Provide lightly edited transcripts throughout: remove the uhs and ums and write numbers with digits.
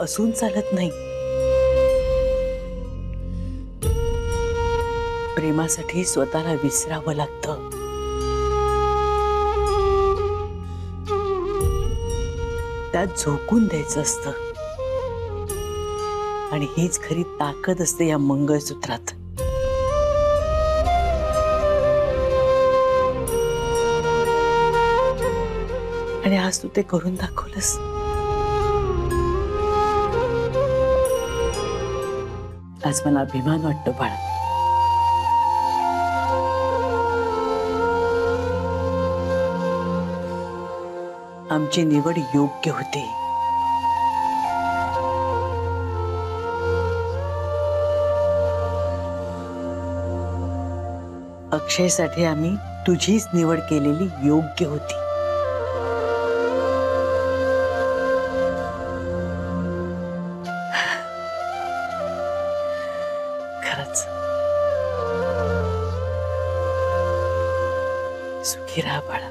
असून चालत नाही। प्रेमासाठी स्वतःला विसरावं लागतं। त्यात झोकून द्यायचं असतं आणि हीच खरी ताकद असते या मंगळसूत्रात। आणि आज तू ते करून दाखवलंस। आज मला अभिमान वाटतो बाळा। आमची निवड योग्य होती। अक्षयसाठी आम्ही तुझीच निवड केलेली योग्य होती। खरंच सुखी राहा बाळा।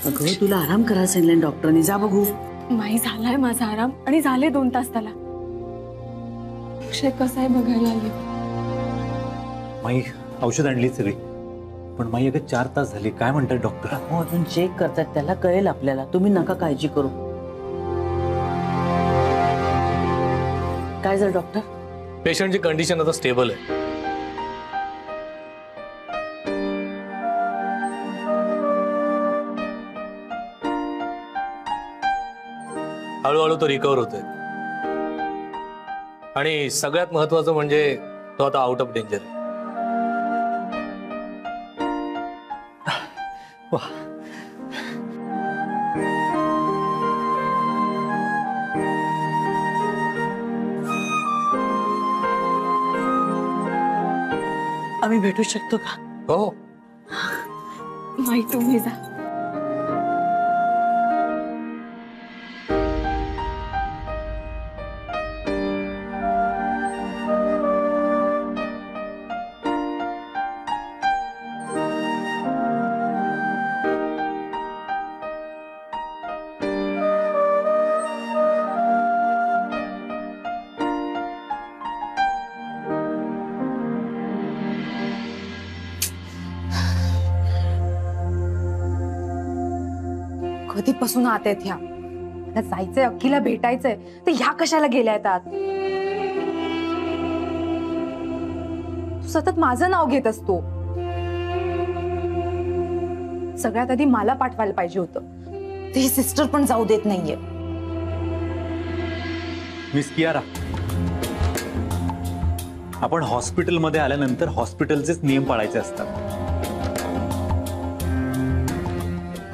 अगं तुला आराम करायला सांगितलं डॉक्टरने, जा बघू। माई झालाय माझा आराम आणि झाले 2 तास त्याला। अक्षय कसा आहे बघायला आले। माई औषध आणली सगळी, पण माई अगं 4 तास झाले, काय म्हणतात डॉक्टर? हो अजून चेक करतात, त्याला कळेल आपल्याला, तुम्ही नका काळजी करू। काय झालं डॉक्टर? पेशंटची कंडिशन आता स्टेबल आहे। हळूहळू तो रिकवर होतोय आणि सगळ्यात महत्त्वाचं म्हणजे तो आता आउट ऑफ डेंजर आहे। वाह, आम्ही भेटू शकतो का? हो माई तुम्ही जा। कधीपासून आत आहेत ह्या? मला जायचंय, अक्कीला भेटायचंय, तर ह्या कशाला गेल्या आहेत आत? तू सतत माझं नाव घेत असतो। सगळ्यात आधी मला पाठवायला पाहिजे होतं, ती सिस्टर पण जाऊ देत नाहीये। मिस कियारा, आपण हॉस्पिटलमध्ये आल्यानंतर हॉस्पिटलचेच नियम पाळायचे असतात।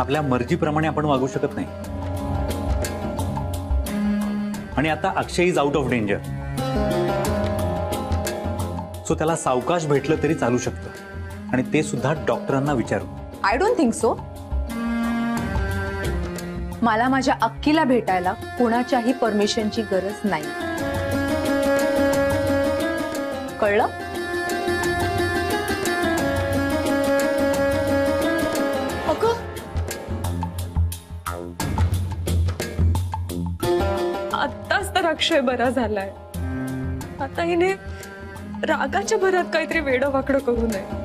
आपल्या मर्जीप्रमाणे आपण वागू शकत नाही। आणि आता Akshay is out of danger, so त्याला सावकाश भेटलं तरी चालू शकतं, आणि ते सुद्धा डॉक्टरांना विचारून। I don't think so. मला माझ्या अक्कीला भेटायला कोणाच्याही परमिशनची गरज नाही, कळलं? आत्ताच तर अक्षय बरा झालाय, आता हिने रागाच्या भरात काहीतरी वेडं वाकडं करू नये।